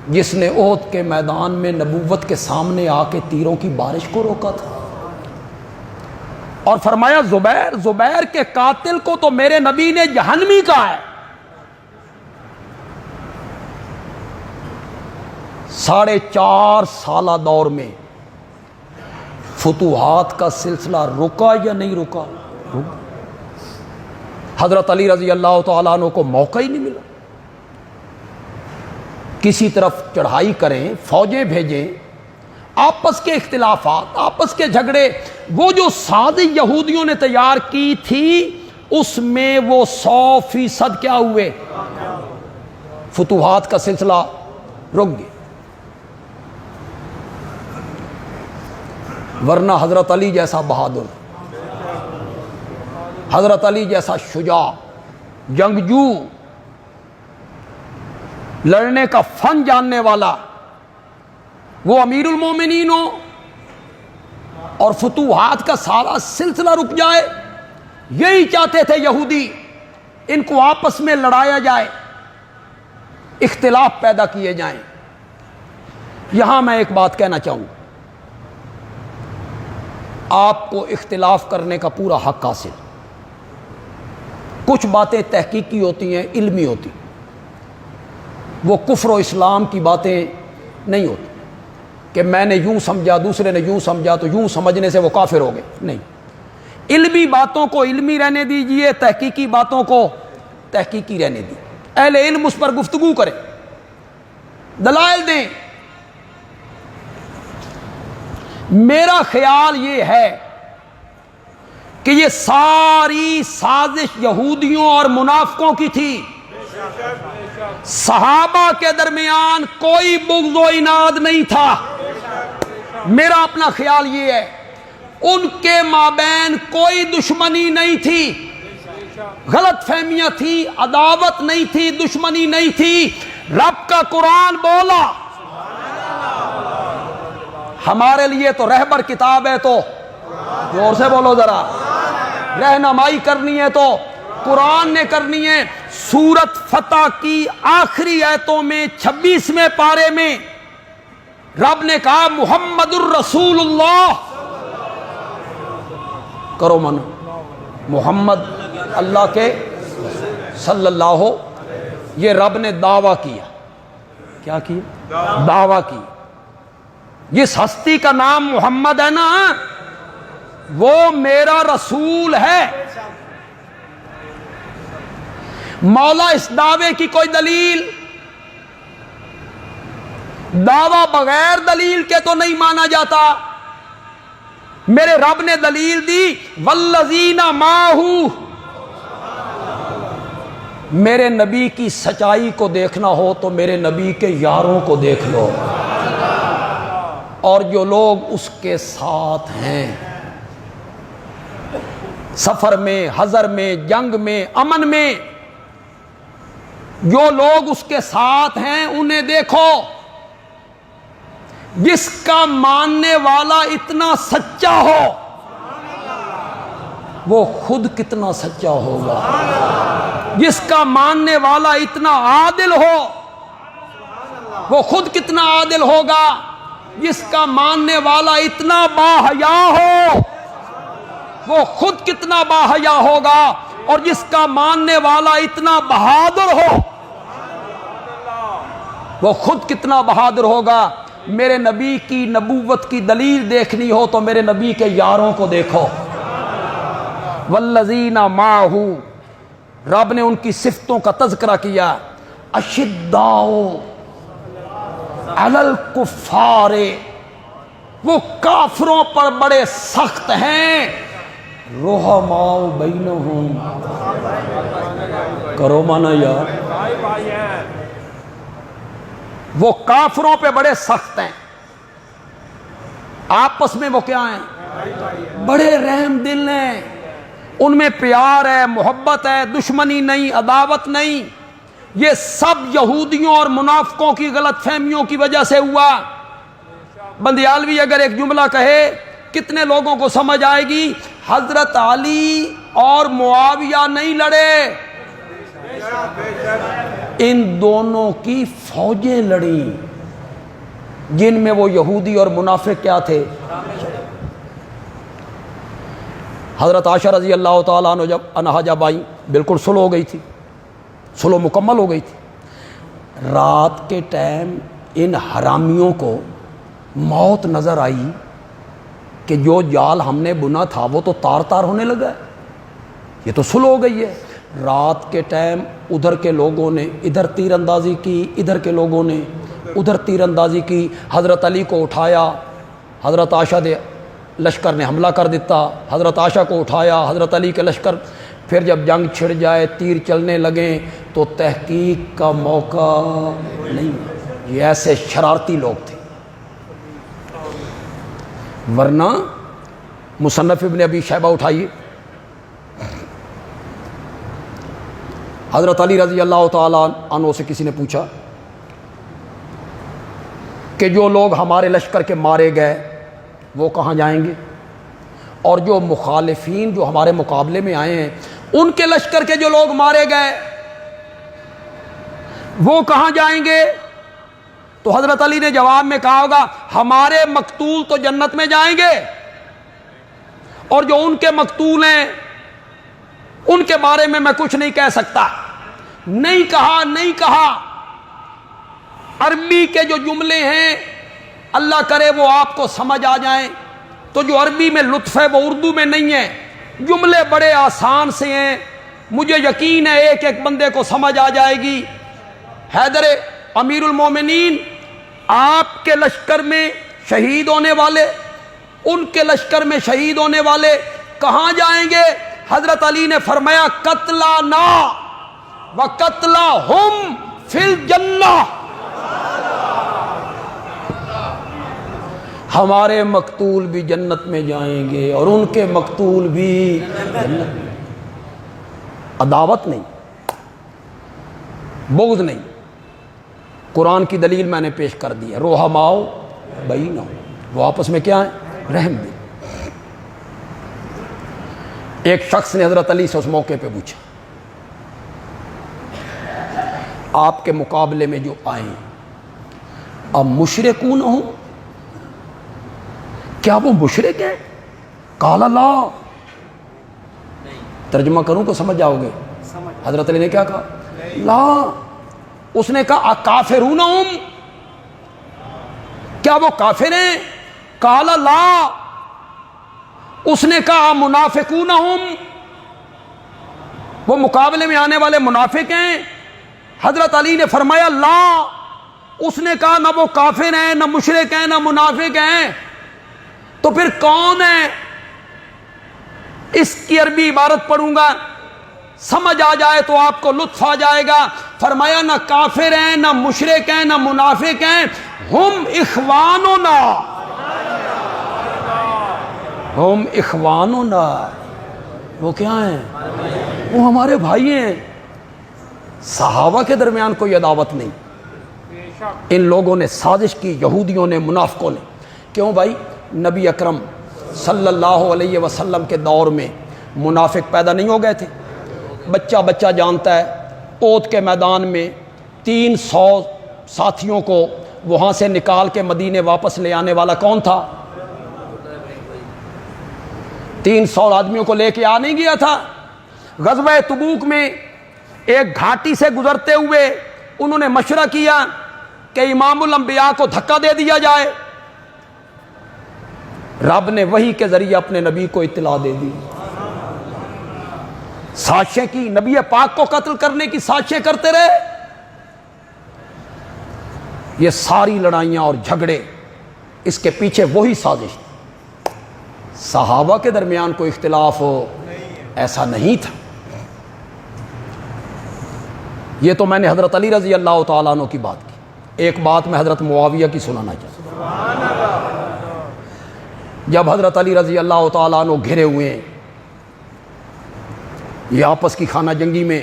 جس نے احد کے میدان میں نبوت کے سامنے آ کے تیروں کی بارش کو روکا تھا، اور فرمایا زبیر کے قاتل کو تو میرے نبی نے جہنمی کہا ہے۔ 4.5 سالہ دور میں فتوحات کا سلسلہ رکا یا نہیں رکا؟ حضرت علی رضی اللہ تعالیٰ عنہ کو موقع ہی نہیں ملا۔ کسی طرف چڑھائی کریں، فوجیں بھیجیں، آپس کے اختلافات، آپس کے جھگڑے، وہ جو سازش یہودیوں نے تیار کی تھی اس میں وہ 100% کیا ہوئے؟ فتوحات کا سلسلہ رک گیا۔ ورنہ حضرت علی جیسا بہادر، حضرت علی جیسا شجاع، جنگجو، لڑنے کا فن جاننے والا، وہ امیر المومنین ہو اور فتوحات کا سارا سلسلہ رک جائے۔ یہی چاہتے تھے یہودی، ان کو آپس میں لڑایا جائے، اختلاف پیدا کیے جائیں۔ یہاں میں ایک بات کہنا چاہوں، آپ کو اختلاف کرنے کا پورا حق حاصل۔ کچھ باتیں تحقیقی ہوتی ہیں، علمی ہوتی، وہ کفر و اسلام کی باتیں نہیں ہوتی کہ میں نے یوں سمجھا دوسرے نے یوں سمجھا تو یوں سمجھنے سے وہ کافر ہو گئے، نہیں۔ علمی باتوں کو علمی رہنے دیجئے، تحقیقی باتوں کو تحقیقی رہنے دیجئے۔ اہل علم اس پر گفتگو کریں، دلائل دیں۔ میرا خیال یہ ہے کہ یہ ساری سازش یہودیوں اور منافقوں کی تھی۔ صحابہ کے درمیان کوئی بغض و عناد نہیں تھا، میرا اپنا خیال یہ ہے۔ ان کے مابین کوئی دشمنی نہیں تھی، غلط فہمیاں تھی، عداوت نہیں تھی، دشمنی نہیں تھی۔ رب کا قرآن بولا، ہمارے لیے تو رہبر کتاب ہے، تو زور سے بولو ذرا، رہنمائی کرنی ہے تو قرآن نے کرنی ہے۔ سورت فتح کی آخری آیتوں میں 26ویں پارے میں رب نے کہا محمد الرسول اللہ، کرو من، محمد اللہ کے صلی اللہ ہو، یہ رب نے دعویٰ کیا۔ کیا کیا؟ دعویٰ کی۔ جس ہستی کا نام محمد ہے نا، وہ میرا رسول ہے۔ مولا اس دعوے کی کوئی دلیل، دعویٰ بغیر دلیل کے تو نہیں مانا جاتا۔ میرے رب نے دلیل دی، والذین معہ، میرے نبی کی سچائی کو دیکھنا ہو تو میرے نبی کے یاروں کو دیکھ لو، اور جو لوگ اس کے ساتھ ہیں، سفر میں، حضر میں، جنگ میں، امن میں، جو لوگ اس کے ساتھ ہیں انہیں دیکھو۔ جس کا ماننے والا اتنا سچا ہو وہ خود کتنا سچا ہوگا، جس کا ماننے والا اتنا عادل ہو وہ خود کتنا عادل ہوگا، جس کا ماننے والا اتنا باحیا ہو وہ خود کتنا باحیا ہوگا، اور جس کا ماننے والا اتنا بہادر ہو وہ خود کتنا بہادر ہوگا۔ میرے نبی کی نبوت کی دلیل دیکھنی ہو تو میرے نبی کے یاروں کو دیکھو۔ والذین معہ، رب نے ان کی صفتوں کا تذکرہ کیا، اشداء علی الکفار، وہ کافروں پر بڑے سخت ہیں، رحماء بینہم، کرو مانا یار، وہ کافروں پہ بڑے سخت ہیں، آپس میں وہ کیا ہیں؟ بڑے رحم دل ہیں، ان میں پیار ہے، محبت ہے، دشمنی نہیں، عداوت نہیں۔ یہ سب یہودیوں اور منافقوں کی غلط فہمیوں کی وجہ سے ہوا۔ بندیالوی اگر ایک جملہ کہے کتنے لوگوں کو سمجھ آئے گی؟ حضرت علی اور معاویہ نہیں لڑے، ان دونوں کی فوجیں لڑیں۔ جن میں وہ یہودی اور منافق کیا تھے؟ حضرت عائشہ رضی اللہ تعالیٰ عنہا جب آئیں بالکل صلح ہو گئی تھی، صلح مکمل ہو گئی تھی، رات کے ٹائم ان حرامیوں کو موت نظر آئی کہ جو جال ہم نے بنا تھا وہ تو تار تار ہونے لگا ہے، یہ تو صلح ہو گئی ہے۔ رات کے ٹائم ادھر کے لوگوں نے ادھر تیر اندازی کی، ادھر کے لوگوں نے ادھر تیر اندازی کی، حضرت علی کو اٹھایا، حضرت عائشہ دے لشکر نے حملہ کر دیتا، حضرت عائشہ کو اٹھایا، حضرت علی کے لشکر، پھر جب جنگ چھڑ جائے تیر چلنے لگیں تو تحقیق کا موقع نہیں۔ یہ ایسے شرارتی لوگ تھے، ورنہ مصنف ابن ابی شیبہ اٹھائیے، حضرت علی رضی اللہ تعالیٰ عنہ سے کسی نے پوچھا کہ جو لوگ ہمارے لشکر کے مارے گئے وہ کہاں جائیں گے، اور جو مخالفین جو ہمارے مقابلے میں آئے ہیں ان کے لشکر کے جو لوگ مارے گئے وہ کہاں جائیں گے؟ تو حضرت علی نے جواب میں کہا ہوگا ہمارے مقتول تو جنت میں جائیں گے، اور جو ان کے مقتول ہیں ان کے بارے میں کچھ نہیں کہہ سکتا۔ نہیں کہا عربی کے جو جملے ہیں اللہ کرے وہ آپ کو سمجھ آ جائیں، تو جو عربی میں لطف ہے وہ اردو میں نہیں ہے، جملے بڑے آسان سے ہیں، مجھے یقین ہے ایک ایک بندے کو سمجھ آ جائے گی۔ حیدر امیر المومنین آپ کے لشکر میں شہید ہونے والے، ان کے لشکر میں شہید ہونے والے کہاں جائیں گے؟ حضرت علی نے فرمایا قتلانا وقتلاہم فی الجنہ، ہمارے مقتول بھی جنت میں جائیں گے اور ان کے مقتول بھی جنت میں۔ عداوت نہیں، بغض نہیں، قرآن کی دلیل میں نے پیش کر دی ہے، رحماء بینہم، وہ آپس میں کیا ہے؟ رحم دل۔ ایک شخص نے حضرت علی سے اس موقع پہ پوچھا آپ کے مقابلے میں جو آئیں اب مشرکون ہوں، کیا وہ مشرک ہیں؟ قال لا، ترجمہ کروں تو سمجھ جاؤ گے۔ حضرت علی نے کیا کہا؟ لا۔ اس نے کہا کافرون ہم، کیا وہ کافر ہیں؟ قال لا۔ اس نے کہا منافقون ہم، وہ مقابلے میں آنے والے منافق ہیں؟ حضرت علی نے فرمایا لا۔ اس نے کہا نہ وہ کافر ہیں، نہ مشرک ہیں، نہ منافق ہیں، تو پھر کون ہے؟ اس کی عربی عبارت پڑھوں گا، سمجھ آ جائے تو آپ کو لطف آ جائے گا۔ فرمایا نہ کافر ہیں، نہ مشرک ہیں، نہ منافق ہیں، ہم اخواننا، ہم اخواننا، وہ کیا ہیں؟ وہ ہمارے بھائی ہیں۔ صحابہ کے درمیان کوئی عداوت نہیں، ان لوگوں نے سازش کی، یہودیوں نے، منافقوں نے۔ کیوں بھائی؟ نبی اکرم صلی اللہ علیہ وسلم کے دور میں منافق پیدا نہیں ہو گئے تھے؟ بچہ بچہ جانتا ہے، اود کے میدان میں 300 ساتھیوں کو وہاں سے نکال کے مدینے واپس لے آنے والا کون تھا؟ 300 آدمیوں کو لے کے آ نہیں گیا تھا۔ غزوہ تبوک میں ایک گھاٹی سے گزرتے ہوئے انہوں نے مشورہ کیا کہ امام الانبیاء کو دھکا دے دیا جائے، رب نے وحی کے ذریعے اپنے نبی کو اطلاع دے دی، سازشیں کی، نبی پاک کو قتل کرنے کی سازشیں کرتے رہے۔ یہ ساری لڑائیاں اور جھگڑے، اس کے پیچھے وہی سازش تھی۔ صحابہ کے درمیان کوئی اختلاف ہو ایسا نہیں تھا۔ یہ تو میں نے حضرت علی رضی اللہ تعالیٰ عنہ کی بات کی۔ ایک بات میں حضرت معاویہ کی سنانا چاہتا ہوں۔ جب حضرت علی رضی اللہ تعالیٰ عنہ گھرے ہوئے ہیں، یہ آپس کی خانہ جنگی میں،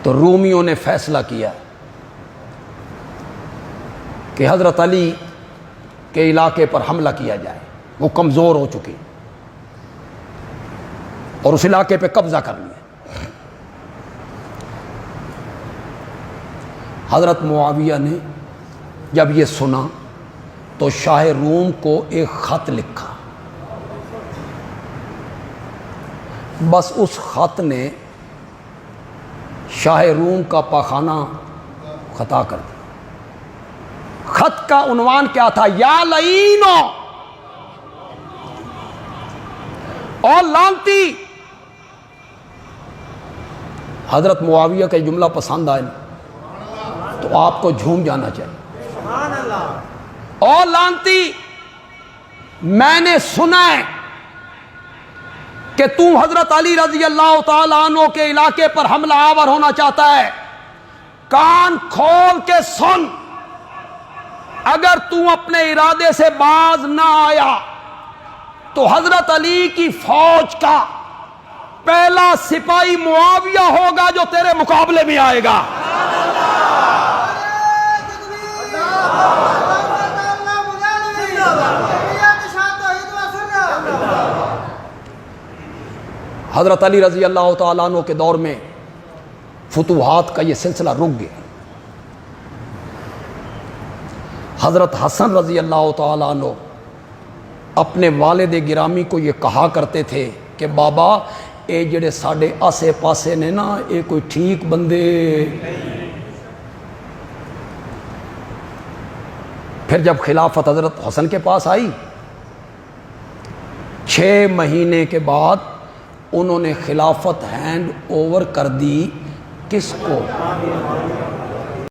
تو رومیوں نے فیصلہ کیا کہ حضرت علی کے علاقے پر حملہ کیا جائے، وہ کمزور ہو چکے اور اس علاقے پہ قبضہ کر لیا۔ حضرت معاویہ نے جب یہ سنا تو شاہ روم کو ایک خط لکھا، بس اس خط نے شاہ روم کا پاخانہ خطا کر دیا۔ خط کا عنوان کیا تھا؟ یا لعینو، اور لعنتی۔ حضرت معاویہ کا جملہ پسند آئے تو آپ کو جھوم جانا چاہیے۔ اور لعنتی، میں نے سنا ہے کہ تو حضرت علی رضی اللہ تعالیٰ عنہ کے علاقے پر حملہ آور ہونا چاہتا ہے، کان کھول کے سن، اگر تو اپنے ارادے سے باز نہ آیا تو حضرت علی کی فوج کا پہلا سپاہی معاویہ ہوگا جو تیرے مقابلے میں آئے گا۔ حضرت علی رضی اللہ تعالیٰ عنہ کے دور میں فتوحات کا یہ سلسلہ رک گیا۔ حضرت حسن رضی اللہ تعالیٰ عنہ اپنے والد گرامی کو یہ کہا کرتے تھے کہ بابا اے جڑے ساڑے آسے پاسے نے نا، اے کوئی ٹھیک بندے۔ پھر جب خلافت حضرت حسن کے پاس آئی، 6 مہینے کے بعد انہوں نے خلافت ہینڈ اوور کر دی، کس کو؟